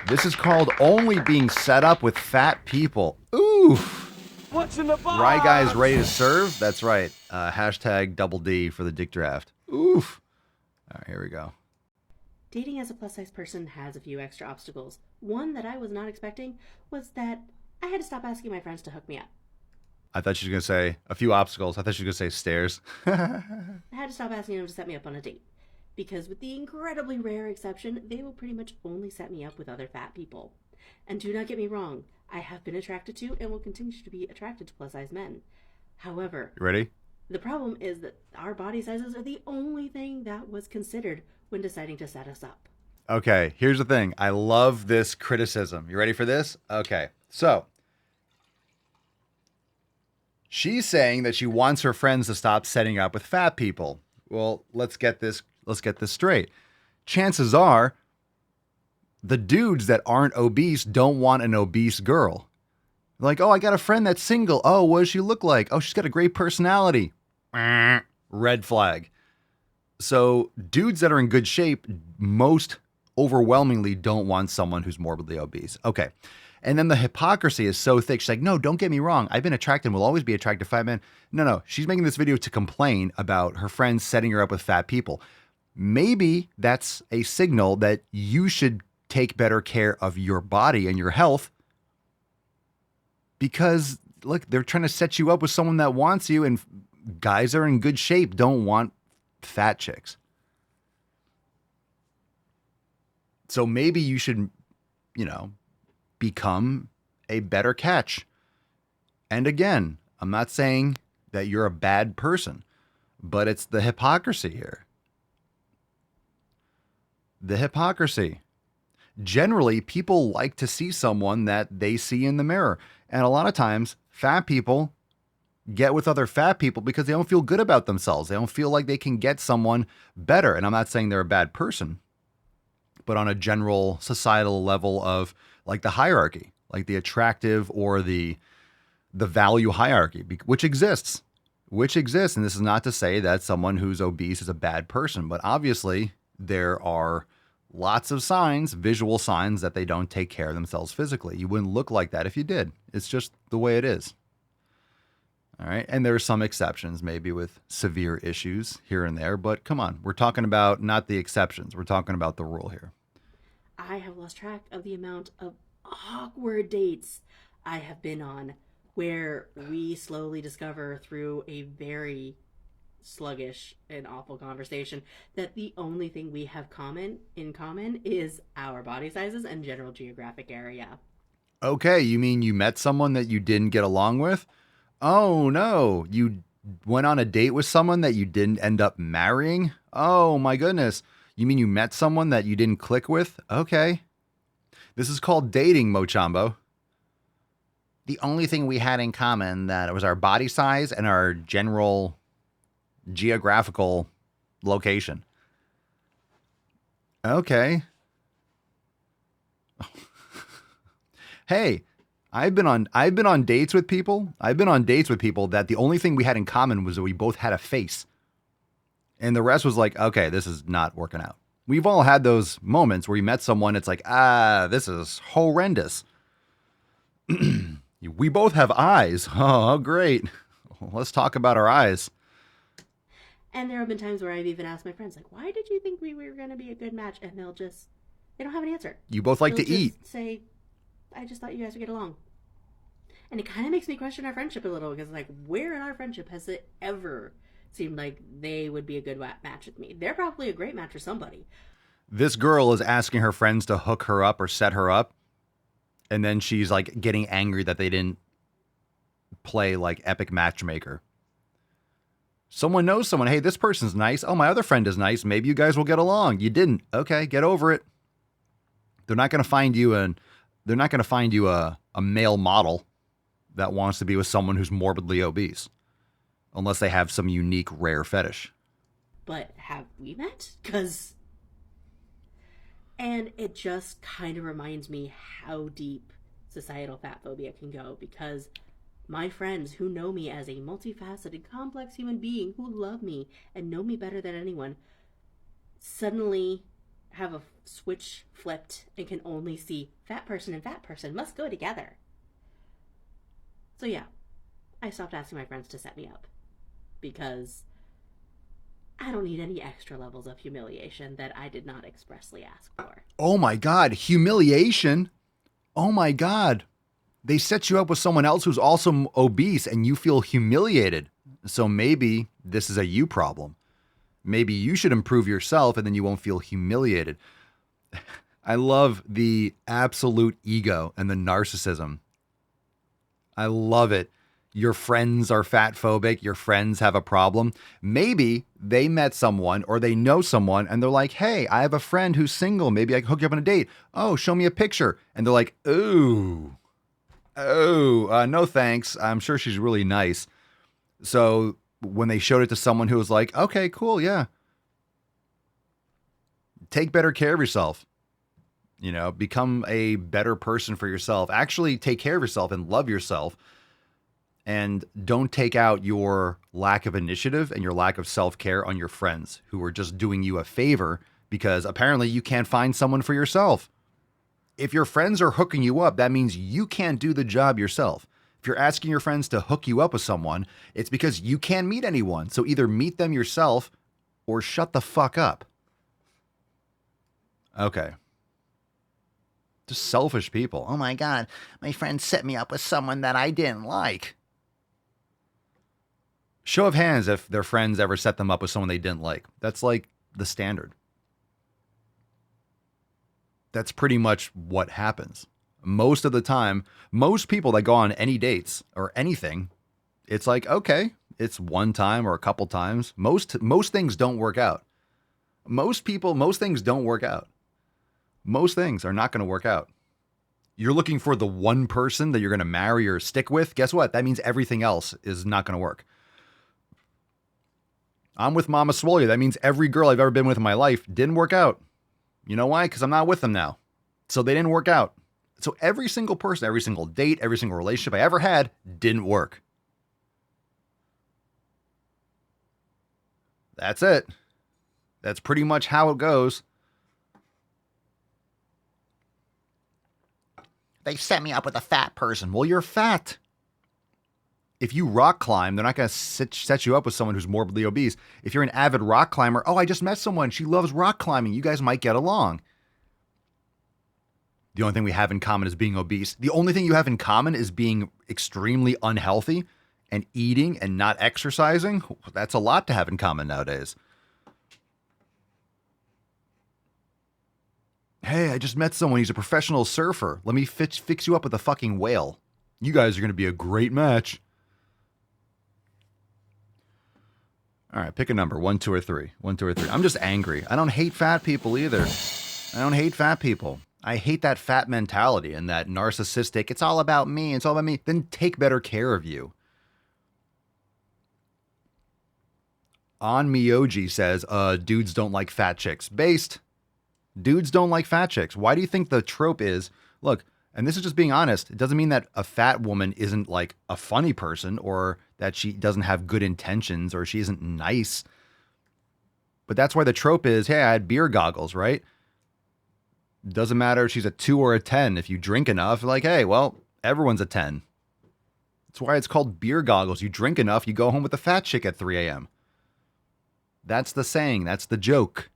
This is called only being set up with fat people. Ooh. What's in the box? Rye guys ready to serve? That's right. Hashtag double D for the dick draft. Oof. All right, here we go. Dating as a plus-size person has a few extra obstacles. One that I was not expecting was that I had to stop asking my friends to hook me up. I thought she was going to say a few obstacles. I thought she was going to say stairs. I had to stop asking them to set me up on a date. Because with the incredibly rare exception, they will pretty much only set me up with other fat people. And do not get me wrong, I have been attracted to and will continue to be attracted to plus-size men. However, You ready? the problem is that our body sizes are the only thing that was considered when deciding to set us up. Okay, here's the thing. I love this criticism. You ready for this? Okay, so she's saying that she wants her friends to stop setting up with fat people. Well, let's get this straight. Chances are the dudes that aren't obese don't want an obese girl. Like, oh, I got a friend that's single. Oh, what does she look like? Oh, she's got a great personality. Red flag. So dudes that are in good shape most overwhelmingly don't want someone who's morbidly obese. Okay. And then the hypocrisy is so thick. She's like, no, don't get me wrong. I've been attracted and will always be attracted to fat men. No. She's making this video to complain about her friends setting her up with fat people. Maybe that's a signal that you should take better care of your body and your health, because look, they're trying to set you up with someone that wants you, and guys that are in good shape don't want fat chicks. So maybe you should, become a better catch. And again, I'm not saying that you're a bad person, but it's the hypocrisy here. The hypocrisy. Generally, people like to see someone that they see in the mirror. And a lot of times, fat people get with other fat people because they don't feel good about themselves. They don't feel like they can get someone better. And I'm not saying they're a bad person, but on a general societal level of like the hierarchy, like the attractive or the value hierarchy, which exists. And this is not to say that someone who's obese is a bad person, but obviously there are lots of signs, visual signs, that they don't take care of themselves physically. You wouldn't look like that if you did. It's just the way it is. All right. And there are some exceptions, maybe with severe issues here and there. But come on, we're talking about not the exceptions. We're talking about the rule here. I have lost track of the amount of awkward dates I have been on where we slowly discover through a very sluggish and awful conversation that the only thing we have in common is our body sizes and general geographic area. Okay. You mean you met someone that you didn't get along with? Oh, no. You went on a date with someone that you didn't end up marrying? Oh, my goodness. You mean you met someone that you didn't click with? Okay. This is called dating, Mochambo. The only thing we had in common that was our body size and our general geographical location. Okay. Hey, I've been on dates with people. I've been on dates with people that the only thing we had in common was that we both had a face. And the rest was like, okay, this is not working out. We've all had those moments where you met someone, it's like, this is horrendous. We both have eyes. Oh, great. Let's talk about our eyes. And there have been times where I've even asked my friends, like, why did you think we were going to be a good match? And they don't have an answer. You both like They'll to eat. Say, I just thought you guys would get along. And it kind of makes me question our friendship a little, because like, where in our friendship has it ever seemed like they would be a good match with me? They're probably a great match for somebody. This girl is asking her friends to hook her up or set her up. And then she's like getting angry that they didn't play like epic matchmaker. Someone knows someone. Hey, this person's nice. Oh, my other friend is nice. Maybe you guys will get along. You didn't. Okay, get over it. They're not going to find you a male model that wants to be with someone who's morbidly obese, unless they have some unique rare fetish. But have we met? And it just kind of reminds me how deep societal fat phobia can go, because my friends who know me as a multifaceted, complex human being, who love me and know me better than anyone, suddenly have a switch flipped and can only see fat person and fat person must go together. So yeah, I stopped asking my friends to set me up because I don't need any extra levels of humiliation that I did not expressly ask for. Oh my God, humiliation. Oh my God. They set you up with someone else who's also obese and you feel humiliated. So maybe this is a you problem. Maybe you should improve yourself and then you won't feel humiliated. I love the absolute ego and the narcissism. I love it. Your friends are fat phobic. Your friends have a problem. Maybe they met someone or they know someone and they're like, hey, I have a friend who's single. Maybe I can hook you up on a date. Oh, show me a picture. And they're like, ooh, no thanks. I'm sure she's really nice. So when they showed it to someone who was like, okay, cool, yeah. Take better care of yourself. Become a better person for yourself. Actually take care of yourself and love yourself. And don't take out your lack of initiative and your lack of self-care on your friends who are just doing you a favor because apparently you can't find someone for yourself. If your friends are hooking you up, that means you can't do the job yourself. If you're asking your friends to hook you up with someone, it's because you can't meet anyone. So either meet them yourself or shut the fuck up. Okay. Just selfish people. Oh my God, my friend set me up with someone that I didn't like. Show of hands if their friends ever set them up with someone they didn't like. That's like the standard. That's pretty much what happens. Most of the time, most people that go on any dates or anything, it's like, okay, it's one time or a couple times. Most things don't work out. Most things don't work out. Most things are not going to work out. You're looking for the one person that you're going to marry or stick with. Guess what? That means everything else is not going to work. I'm with Mama Swolenormous. That means every girl I've ever been with in my life didn't work out. You know why? Because I'm not with them now. So they didn't work out. So every single person, every single date, every single relationship I ever had didn't work. That's it. That's pretty much how it goes. They set me up with a fat person. Well, you're fat. If you rock climb, they're not going to set you up with someone who's morbidly obese. If you're an avid rock climber, oh, I just met someone. She loves rock climbing. You guys might get along. The only thing we have in common is being obese. The only thing you have in common is being extremely unhealthy and eating and not exercising. That's a lot to have in common nowadays. Hey, I just met someone. He's a professional surfer. Let me fix you up with a fucking whale. You guys are going to be a great match. All right, pick a number. 1, 2, or 3. 1, 2, or 3. I'm just angry. I don't hate fat people either. I don't hate fat people. I hate that fat mentality and that narcissistic, it's all about me, it's all about me. Then take better care of you. On Miyoji says, dudes don't like fat chicks. Based. Dudes don't like fat chicks. Why do you think the trope is, look, and this is just being honest, it doesn't mean that a fat woman isn't like a funny person or that she doesn't have good intentions or she isn't nice. But that's why the trope is, hey, I had beer goggles, right? Doesn't matter if she's a 2 or a 10. If you drink enough, like, hey, well, everyone's a 10. That's why it's called beer goggles. You drink enough, you go home with a fat chick at 3 a.m. That's the saying. That's the joke.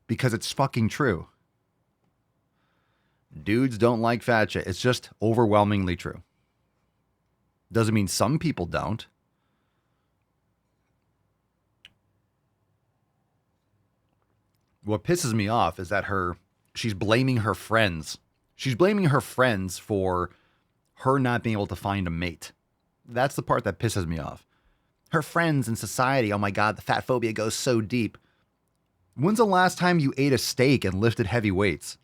Because it's fucking true. Dudes don't like fat chicks. It's just overwhelmingly true. Doesn't mean some people don't. What pisses me off is that she's blaming her friends. She's blaming her friends for her not being able to find a mate. That's the part that pisses me off. Her friends and society, oh my God, the fat phobia goes so deep. When's the last time you ate a steak and lifted heavy weights?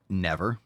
Never.